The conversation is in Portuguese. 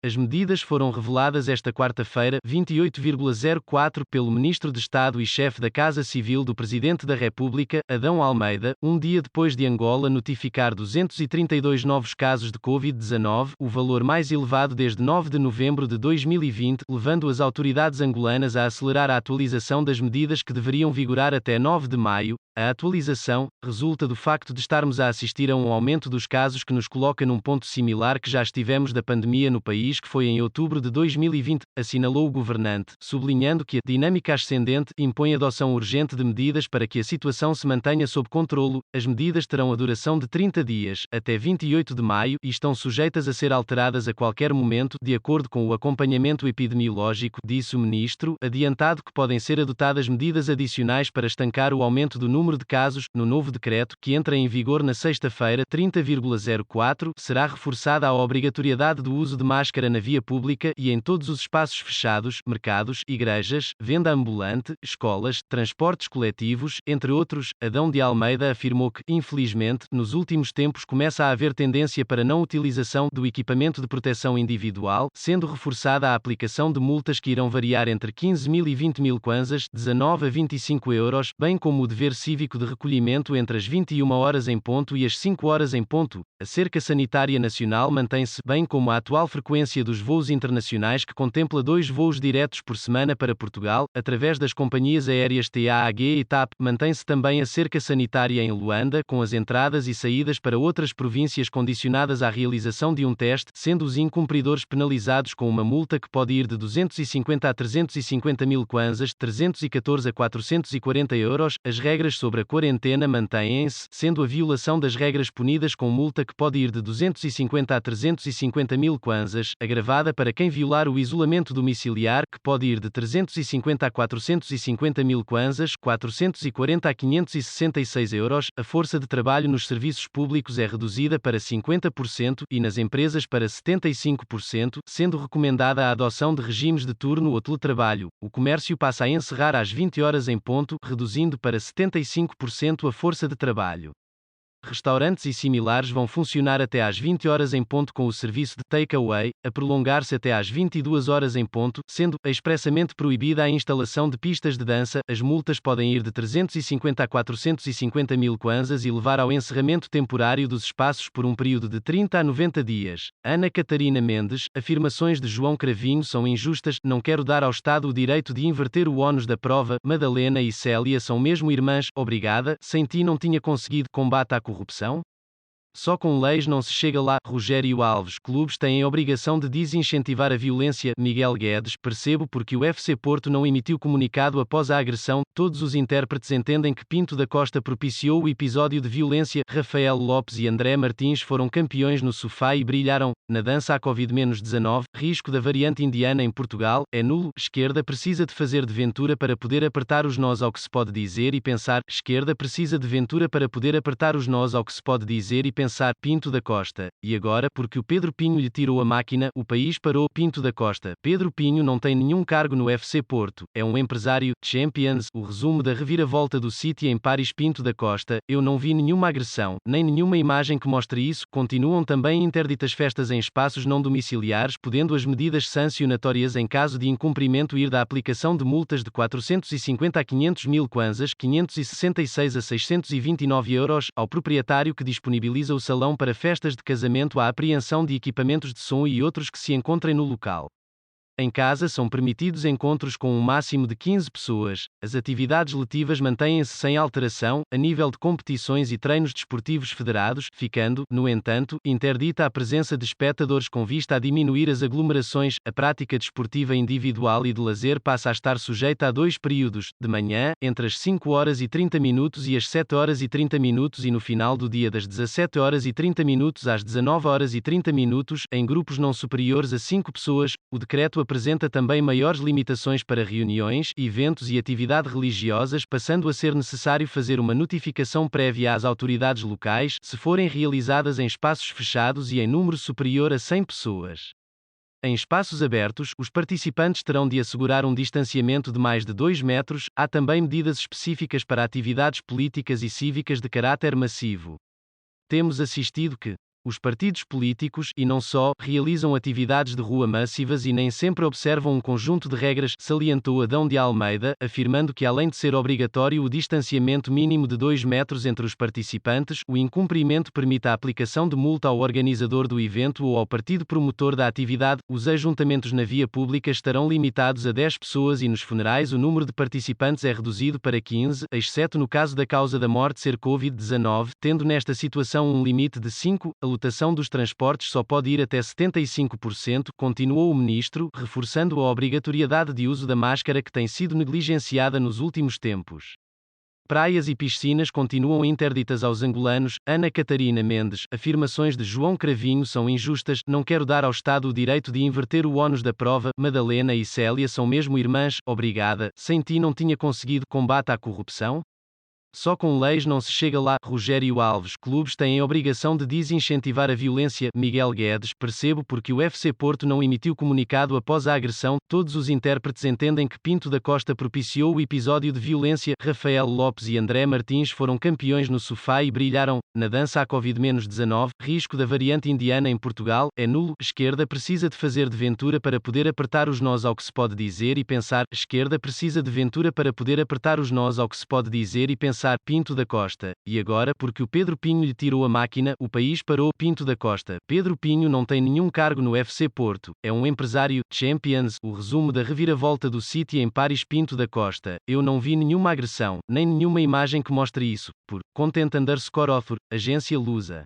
As medidas foram reveladas esta quarta-feira, 28,04, pelo Ministro de Estado e chefe da Casa Civil do Presidente da República, Adão Almeida, um dia depois de Angola notificar 232 novos casos de Covid-19, o valor mais elevado desde 9 de novembro de 2020, levando as autoridades angolanas a acelerar a atualização das medidas que deveriam vigorar até 9 de maio. A atualização resulta do facto de estarmos a assistir a um aumento dos casos que nos coloca num ponto similar que já estivemos da pandemia no país, que foi em outubro de 2020, assinalou o governante, sublinhando que a dinâmica ascendente impõe a adoção urgente de medidas para que a situação se mantenha sob controlo. As medidas terão a duração de 30 dias, até 28 de maio, e estão sujeitas a ser alteradas a qualquer momento, de acordo com o acompanhamento epidemiológico, disse o ministro, adiantado que podem ser adotadas medidas adicionais para estancar o aumento do número de casos. No novo decreto, que entra em vigor na sexta-feira, 30,04, será reforçada a obrigatoriedade do uso de máscara na via pública e em todos os espaços fechados, mercados, igrejas, venda ambulante, escolas, transportes coletivos, entre outros. Adão de Almeida afirmou que, infelizmente, nos últimos tempos começa a haver tendência para não utilização do equipamento de proteção individual, sendo reforçada a aplicação de multas que irão variar entre 15.000 e 20.000 kwanzas, 19 a 25 euros, bem como o dever cívico de recolhimento entre as 21 horas em ponto e as 5 horas em ponto. A cerca sanitária nacional mantém-se, bem como a atual frequência dos voos internacionais, que contempla 2 voos diretos por semana para Portugal, através das companhias aéreas TAAG e TAP. Mantém-se também a cerca sanitária em Luanda, com as entradas e saídas para outras províncias condicionadas à realização de um teste, sendo os incumpridores penalizados com uma multa que pode ir de 250 a 350.000 kwanzas, 314 a 440 euros. As regras sobre a quarentena mantêm-se, sendo a violação das regras punidas com multa que pode ir de 250 a 350.000 kwanzas, agravada para quem violar o isolamento domiciliar, que pode ir de 350 a 450.000 kwanzas, 440 a 566 euros. A força de trabalho nos serviços públicos é reduzida para 50% e nas empresas para 75%, sendo recomendada a adoção de regimes de turno ou teletrabalho. O comércio passa a encerrar às 20 horas em ponto, reduzindo para 75% a força de trabalho. Restaurantes e similares vão funcionar até às 20 horas em ponto com o serviço de take-away, a prolongar-se até às 22 horas em ponto, sendo expressamente proibida a instalação de pistas de dança. As multas podem ir de 350 a 450.000 kwanzas e levar ao encerramento temporário dos espaços por um período de 30 a 90 dias. Ana Catarina Mendes, afirmações de João Cravinho são injustas, não quero dar ao Estado o direito de inverter o ónus da prova. Madalena e Célia são mesmo irmãs, obrigada, sem ti não tinha conseguido. Combate à corrupção? Só com leis não se chega lá. Rogério Alves, clubes têm a obrigação de desincentivar a violência. Miguel Guedes, percebo porque o FC Porto não emitiu comunicado após a agressão. Todos os intérpretes entendem que Pinto da Costa propiciou o episódio de violência. Rafael Lopes e André Martins foram campeões no sofá e brilharam. Na dança à Covid-19, risco da variante indiana em Portugal, é nulo. Esquerda precisa de fazer de Ventura para poder apertar os nós, ao que se pode dizer e pensar. Esquerda precisa de Ventura para poder apertar os nós, ao que se pode dizer e pensar. Pinto da Costa. E agora, porque o Pedro Pinho lhe tirou a máquina, o país parou. Pinto da Costa. Pedro Pinho não tem nenhum cargo no FC Porto, é um empresário. Champions, o resumo da reviravolta do City em Paris. Pinto da Costa, eu não vi nenhuma agressão, nem nenhuma imagem que mostre isso. Continuam também interditas festas em espaços não domiciliares, podendo as medidas sancionatórias em caso de incumprimento ir da aplicação de multas de 450 a 500.000 kwanzas, 566 a 629 euros, ao proprietário que disponibiliza o salão para festas de casamento, à apreensão de equipamentos de som e outros que se encontrem no local. Em casa são permitidos encontros com um máximo de 15 pessoas. As atividades letivas mantêm-se sem alteração, a nível de competições e treinos desportivos federados, ficando, no entanto, interdita a presença de espectadores com vista a diminuir as aglomerações. A prática desportiva individual e de lazer passa a estar sujeita a 2 períodos, de manhã, entre as 5 horas e 30 minutos e as 7 horas e 30 minutos e no final do dia das 17 horas e 30 minutos às 19 horas e 30 minutos, em grupos não superiores a 5 pessoas. O decreto apresenta também maiores limitações para reuniões, eventos e atividade religiosas, passando a ser necessário fazer uma notificação prévia às autoridades locais, se forem realizadas em espaços fechados e em número superior a 100 pessoas. Em espaços abertos, os participantes terão de assegurar um distanciamento de mais de 2 metros. Há também medidas específicas para atividades políticas e cívicas de caráter massivo. Temos assistido que Os partidos políticos, e não só, realizam atividades de rua massivas e nem sempre observam um conjunto de regras, salientou Adão de Almeida, afirmando que além de ser obrigatório o distanciamento mínimo de 2 metros entre os participantes, o incumprimento permite a aplicação de multa ao organizador do evento ou ao partido promotor da atividade. Os ajuntamentos na via pública estarão limitados a 10 pessoas e nos funerais o número de participantes é reduzido para 15, exceto no caso da causa da morte ser Covid-19, tendo nesta situação um limite de 5. A lotação dos transportes só pode ir até 75%, continuou o ministro, reforçando a obrigatoriedade de uso da máscara que tem sido negligenciada nos últimos tempos. Praias e piscinas continuam interditas aos angolanos. Ana Catarina Mendes, afirmações de João Cravinho são injustas, não quero dar ao Estado o direito de inverter o ónus da prova. Madalena e Célia são mesmo irmãs, obrigada, sem ti não tinha conseguido. Combate à corrupção? Só com leis não se chega lá. Rogério Alves, clubes têm a obrigação de desincentivar a violência. Miguel Guedes, percebo porque o FC Porto não emitiu comunicado após a agressão. Todos os intérpretes entendem que Pinto da Costa propiciou o episódio de violência. Rafael Lopes e André Martins foram campeões no sofá e brilharam. Na dança à Covid-19, risco da variante indiana em Portugal, é nulo. Esquerda precisa de fazer de Ventura para poder apertar os nós ao que se pode dizer e pensar. Esquerda precisa de Ventura para poder apertar os nós ao que se pode dizer e pensar. Pinto da Costa. E agora, porque o Pedro Pinho lhe tirou a máquina, o país parou. Pinto da Costa. Pedro Pinho não tem nenhum cargo no FC Porto. É um empresário. Champions. O resumo da reviravolta do City em Paris. Pinto da Costa. Eu não vi nenhuma agressão, nem nenhuma imagem que mostre isso. Por Content_Author, agência Lusa.